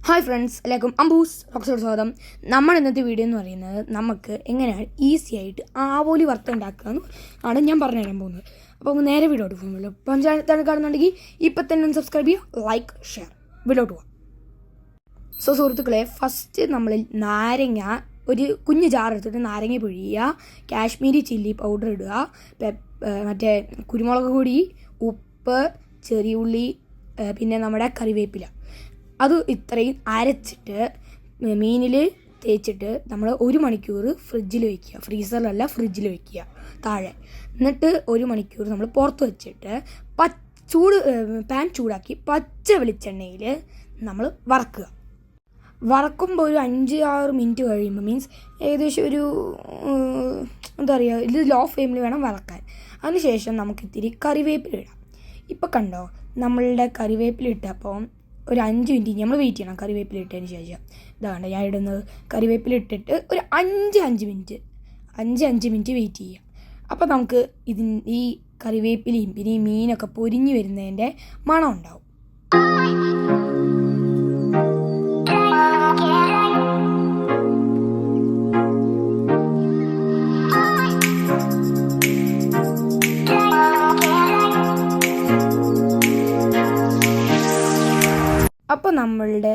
Hi friends, എല്ലാവർക്കും അംബൂസ് റോക്സോട് സ്വാഗതം. നമ്മൾ ഇന്നത്തെ വീഡിയോ എന്ന് പറയുന്നത് നമുക്ക് എങ്ങനെയാണ് ഈസി ആയിട്ട് ആവോലി വറുത്തുണ്ടാക്കുക ആണ് ഞാൻ പറഞ്ഞു തരാൻ പോകുന്നത്. അപ്പോൾ നമുക്ക് നേരെ വീഡിയോട്ട് പോകുമല്ലോ. ഇപ്പം ചാനൽ കാണുന്നുണ്ടെങ്കിൽ ഇപ്പം തന്നെ ഒന്ന് സബ്സ്ക്രൈബ് ചെയ്യുക, ലൈക്ക്, ഷെയർ. വീഡിയോട്ട് പോകാം. സുഹൃത്തുക്കളെ, ഫസ്റ്റ് നമ്മൾ നാരങ്ങ ഒരു കുഞ്ഞ് ജാർ എടുത്തിട്ട് നാരങ്ങ പിഴിയുക, കാശ്മീരി ചില്ലി പൗഡർ ഇടുക, മറ്റേ കുരുമുളക് പൊടി, ഉപ്പ്, ചെറിയ ഉള്ളി, പിന്നെ നമ്മുടെ കറിവേപ്പില, അത് ഇത്രയും അരച്ചിട്ട് മീനിൽ തേച്ചിട്ട് നമ്മൾ 1 മണിക്കൂർ ഫ്രിഡ്ജിൽ വയ്ക്കുക. ഫ്രീസറിലല്ല, ഫ്രിഡ്ജിൽ വയ്ക്കുക താഴെ. എന്നിട്ട് 1 മണിക്കൂർ നമ്മൾ പുറത്ത് വെച്ചിട്ട് പാൻ ചൂടാക്കി പച്ച വെളിച്ചെണ്ണയിൽ നമ്മൾ വറക്കുക. വറക്കുമ്പോൾ ഒരു 5-6 മിനിറ്റ് കഴിയുമ്പോൾ, മീൻസ് ഏകദേശം ഒരു എന്താ പറയുക, ഇത് ലോ ഫ്ലെയിമിൽ വേണം വറക്കാൻ. അതിനുശേഷം നമുക്ക് ഇത്തിരി കറിവേപ്പില ഇടാം. ഇപ്പം കണ്ടോ, നമ്മളുടെ കറിവേപ്പില ഇട്ടപ്പോൾ ഒരു 5 മിനിറ്റ് നമ്മൾ വെയിറ്റ് ചെയ്യണം. കറിവേപ്പില ഇട്ടതിന് ശേഷം ഇതാണ് ഞാൻ ഇടുന്നത്. കറിവേപ്പില ഇട്ടിട്ട് ഒരു 5 മിനിറ്റ് വെയിറ്റ് ചെയ്യുക. അപ്പോൾ നമുക്ക് ഈ കറിവേപ്പിലയും പിന്നെ ഈ മീനൊക്കെ പൊരിഞ്ഞ് വരുന്നതിൻ്റെ മണം ഉണ്ടാവും. അപ്പോൾ നമ്മളുടെ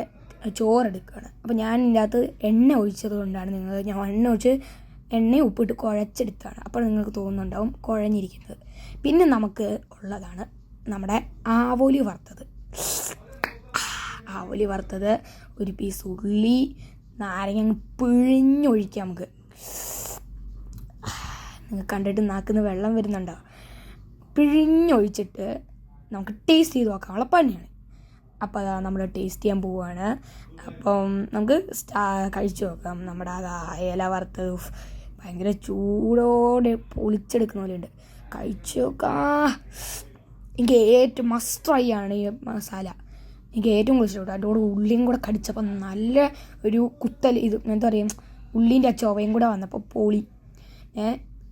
ചോറെടുക്കുകയാണ്. അപ്പോൾ ഞാൻ ഇതിൻ്റെ അകത്ത് എണ്ണ ഒഴിച്ചത് കൊണ്ടാണ് ഞാൻ എണ്ണ ഉപ്പിട്ട് കുഴച്ചെടുത്താണ്. അപ്പോൾ നിങ്ങൾക്ക് തോന്നുന്നുണ്ടാവും കുഴഞ്ഞിരിക്കുന്നത്. പിന്നെ നമുക്ക് ഉള്ളതാണ് നമ്മുടെ ആവോലി വറുത്തത്. ഒരു പീസ് ഉള്ളി, നാരങ്ങ പിഴിഞ്ഞൊഴിക്കാം. നമുക്ക് നിങ്ങൾ കണ്ടിട്ട് നാക്കിന്ന് വെള്ളം വരുന്നുണ്ടോ? പിഴിഞ്ഞൊഴിച്ചിട്ട് നമുക്ക് ടേസ്റ്റ് ചെയ്ത് നോക്കാം. എളുപ്പതന്നെയാണ്. അപ്പോൾ അതാ നമ്മൾ ടേസ്റ്റ് ചെയ്യാൻ പോവുകയാണ്. അപ്പം നമുക്ക് കഴിച്ചു നോക്കാം. നമ്മുടെ ഇല വറുത്തത് ഭയങ്കര ചൂടോടെ പൊളിച്ചെടുക്കുന്ന പോലെയുണ്ട്. കഴിച്ചു നോക്കാം. എനിക്ക് ഏറ്റവും മസ്റ്റ് ട്രൈ ആണ് ഈ മസാല. എനിക്ക് ഏറ്റവും കൂടുതൽ ഇഷ്ടപ്പെട്ടു. അതിൻ്റെ ഉള്ളിയും കൂടെ കടിച്ചപ്പോൾ നല്ല ഒരു കുത്തൽ, ഇത് എന്താ പറയുക, ഉള്ളിൻ്റെ ആ ചൊവയും കൂടെ വന്നപ്പോൾ പൊളി.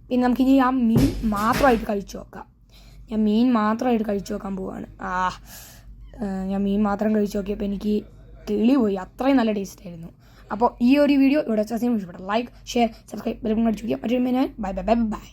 പിന്നെ നമുക്കിനി ആ മീൻ മാത്രമായിട്ട് കഴിച്ചു നോക്കാം. ഞാൻ മീൻ മാത്രമായിട്ട് കഴിച്ചു നോക്കാൻ പോവുകയാണ്. ഞാൻ മീൻ മാത്രം കഴിച്ച് നോക്കിയപ്പോൾ എനിക്ക് കിളി പോയി. അത്രയും നല്ല ടേസ്റ്റ് ആയിരുന്നു. അപ്പോൾ ഈ ഒരു വീഡിയോ ഇവിടെ ഇഷ്ടപ്പെട്ടു. ലൈക്ക്, ഷെയർ, സബ്സ്ക്രൈബ് അടിച്ചു. മറ്റൊരു ബൈ.